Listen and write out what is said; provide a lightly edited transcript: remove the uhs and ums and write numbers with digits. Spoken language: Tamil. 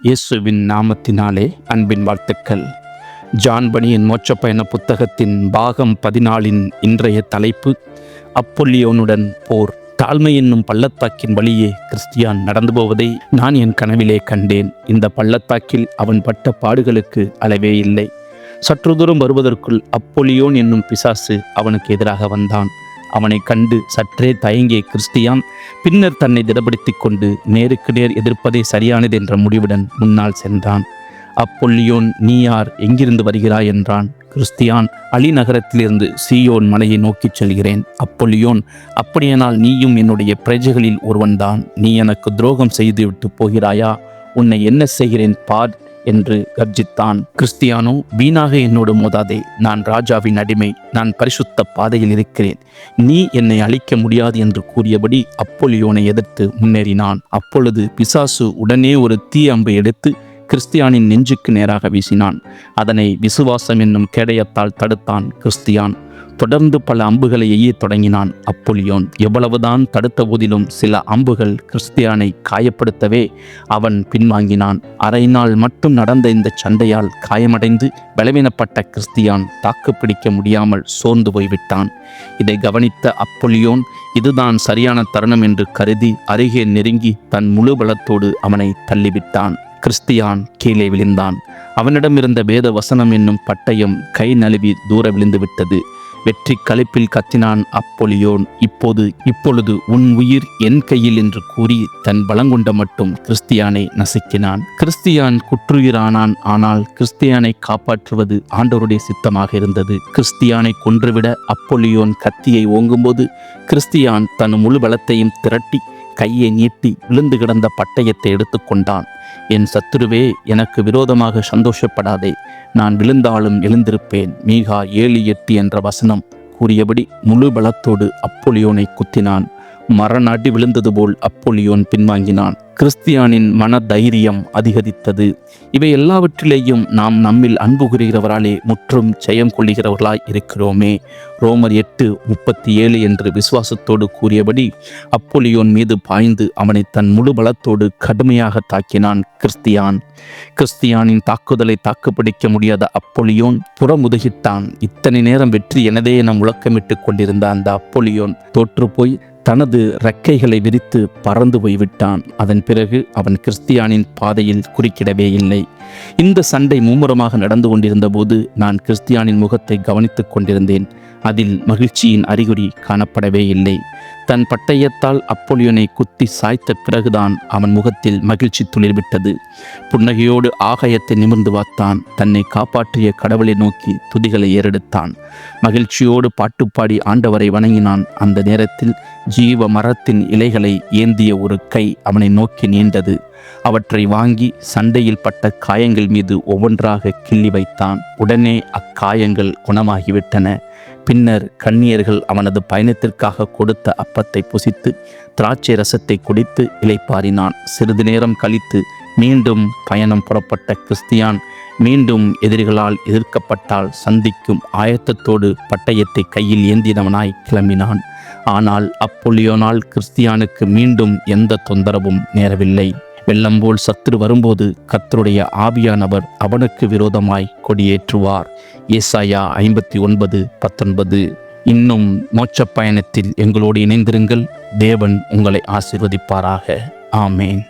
இயேசுவின் நாமத்தினாலே அன்பின் வாழ்த்துக்கள். ஜான் பனியின் மோட்சப்பயண புத்தகத்தின் பாகம் 14 இன்றைய தலைப்பு அப்பொல்லியோனுடன் போர். தாழ்மை என்னும் பள்ளத்தாக்கின் வழியே கிறிஸ்தியான் நடந்து போவதை நான் என் கனவிலே கண்டேன். இந்த பள்ளத்தாக்கில் அவன் பட்ட பாடுகளுக்கு அளவே இல்லை. சற்று தூரம் வருவதற்குள் அப்பொல்லியோன் என்னும் பிசாசு அவனுக்கு எதிராக வந்தான். அவனை கண்டு சற்றே தயங்கிய கிறிஸ்தியான் பின்னர் தன்னை திடப்படுத்தி கொண்டு நேருக்கு நேர் எதிர்ப்பதே சரியானது என்ற முடிவுடன் முன்னால் சென்றான். அப்பொல்லியோன், நீ யார், எங்கிருந்து வருகிறாய் என்றான். கிறிஸ்தியான், அலி நகரத்திலிருந்து சீயோன் மலையை நோக்கிச் செல்கிறேன். அப்பொல்லியோன், அப்படியானால் நீயும் என்னுடைய பிரஜைகளில் ஒருவன்தான். நீ எனக்கு துரோகம் செய்துவிட்டு போகிறாயா? உன்னை என்ன செய்கிறேன் பார் என்று கர்ஜித்தான். கிறிஸ்தியானோ, வீணாக என்னோடு மோதாதே. நான் ராஜாவின் அடிமை. நான் பரிசுத்த பாதையில் இருக்கிறேன். நீ என்னை அழிக்க முடியாது என்று கூறியபடி அப்பொல்லியோனை எதிர்த்து முன்னேறினான். அப்பொழுது பிசாசு உடனே ஒரு தீ அம்பை எடுத்து கிறிஸ்தியானின் நெஞ்சுக்கு நேராக வீசினான். அதனை விசுவாசம் என்னும் கேடயத்தால் தடுத்தான் கிறிஸ்தியான். தொடர்ந்து பல அம்புகளை எய்யத் தொடங்கினான் அப்பொல்லியோன். எவ்வளவுதான் தடுத்த போதிலும் சில அம்புகள் கிறிஸ்தியானை காயப்படுத்தவே அவன் பின்வாங்கினான். அரை நாள் மட்டும் நடந்த இந்த சண்டையால் காயமடைந்து பலவீனப்பட்ட கிறிஸ்தியான் தாக்கு பிடிக்க முடியாமல் சோர்ந்து போய்விட்டான். இதை கவனித்த அப்பொல்லியோன் இதுதான் சரியான தருணம் என்று கருதி அருகே நெருங்கி தன் முழு பலத்தோடு அவனை தள்ளிவிட்டான். கிறிஸ்தியான் கீழே விழுந்தான். அவனிடமிருந்த வேத வசனம் என்னும் பட்டயம் கை நழுவி தூர விழுந்து விட்டது. வெற்றி களிப்பில் கத்தினான் அப்பொல்லியோன், இப்பொழுது உன் உயிர் என் கையில் என்று கூறி தன் பலங்கொண்ட மட்டும் கிறிஸ்தியானை நசுக்கினான். கிறிஸ்தியான் குற்றுயிரானான். ஆனால் கிறிஸ்தியானை காப்பாற்றுவது ஆண்டவருடைய சித்தமாக இருந்தது. கிறிஸ்தியானை கொன்றுவிட அப்பொல்லியோன் கத்தியை ஓங்கும்போது கிறிஸ்தியான் தன் முழு பலத்தையும் திரட்டி கையை நீட்டி விழுந்து கிடந்த பட்டயத்தை எடுத்துக்கொண்டான். என் சத்துருவே, எனக்கு விரோதமாக சந்தோஷப்படாதே. நான் விழுந்தாலும் எழுந்திருப்பேன். மீகா 7:8 என்ற வசனம் கூறியபடி முழு பலத்தோடு அப்பொல்லியோனை குத்தினான். மரணாடி விழுந்தது போல் அப்பொல்லியோன் பின்வாங்கினான். கிறிஸ்தியானின் மன தைரியம் அதிகரித்தது. இவை எல்லாவற்றிலேயும் நாம் நம்மில் அன்பு கூறுகிறவராலே முற்றும் ஜெயம் கொள்ளுகிறவர்களாய் இருக்கிறோமே. ரோமர் 8:37 என்று விசுவாசத்தோடு கூறியபடி அப்பொல்லியோன் மீது பாய்ந்து அவனை தன் முழு பலத்தோடு கடுமையாக தாக்கினான் கிறிஸ்தியானின் தாக்குதலை தாக்குப்பிடிக்க முடியாத அப்பொல்லியோன் புறமுதுகிட்டான். இத்தனை நேரம் வெற்றி எனதே என முழக்கமிட்டு கொண்டிருந்த அந்த அப்பொல்லியோன் தோற்றுப்போய் தனது இறக்கைகளை விரித்து பறந்து போய்விட்டான். அதன் பிறகு அவன் கிறிஸ்தியானின் பாதையில் குறுக்கிடவே இல்லை. இந்த சண்டை மும்முரமாக நடந்து கொண்டிருந்த போது நான் கிறிஸ்தியானின் முகத்தை கவனித்துக் கொண்டிருந்தேன். அதில் மகிழ்ச்சியின் அறிகுறி காணப்படவே இல்லை. தன் பட்டயத்தால் அப்பொல்லியோனை குத்தி சாய்த்த பிறகுதான் அவன் முகத்தில் மகிழ்ச்சி துளிர்விட்டது. புன்னகையோடு ஆகாயத்தை நிமிர்ந்து பார்த்தான். தன்னை காப்பாற்றிய கடவுளை நோக்கி துதிகளை ஏறெடுத்தான். மகிழ்ச்சியோடு பாட்டுப்பாடி ஆண்டவரை வணங்கினான். அந்த நேரத்தில் ஜீவ மரத்தின் இலைகளை ஏந்திய ஒரு கை அவனை நோக்கி நீண்டது. அவற்றை வாங்கி சண்டையில் பட்ட காயங்கள் மீது ஒவ்வொன்றாக கிள்ளி வைத்தான். உடனே அக்காயங்கள் குணமாகிவிட்டன. பின்னர் கன்னியர்கள் அவனது பயணத்திற்காக கொடுத்த அப்பத்தை புசித்து திராட்சை ரசத்தை குடித்து இளைப்பாறினான். சிறிது நேரம் கழித்து மீண்டும் பயணம் புறப்பட்ட கிறிஸ்தியான் மீண்டும் எதிரிகளால் எதிர்க்கப்பட்டால் சந்திக்கும் ஆயத்தத்தோடு பட்டயத்தை கையில் ஏந்தினவனாய் கிளம்பினான். ஆனால் அப்பொல்லியோனால் கிறிஸ்தியானுக்கு மீண்டும் எந்த தொந்தரவும் நேரவில்லை. வெள்ளம் போல் சத்துரு வரும்போது கர்த்தருடைய ஆவியானவர் அவனுக்கு விரோதமாய் கொடியேற்றுவார். ஏசாயா 59:19. இன்னும் மோட்சப் பயணத்தில் எங்களோடு இணைந்திருங்கள். தேவன் உங்களை ஆசீர்வதிப்பாராக. ஆமேன்.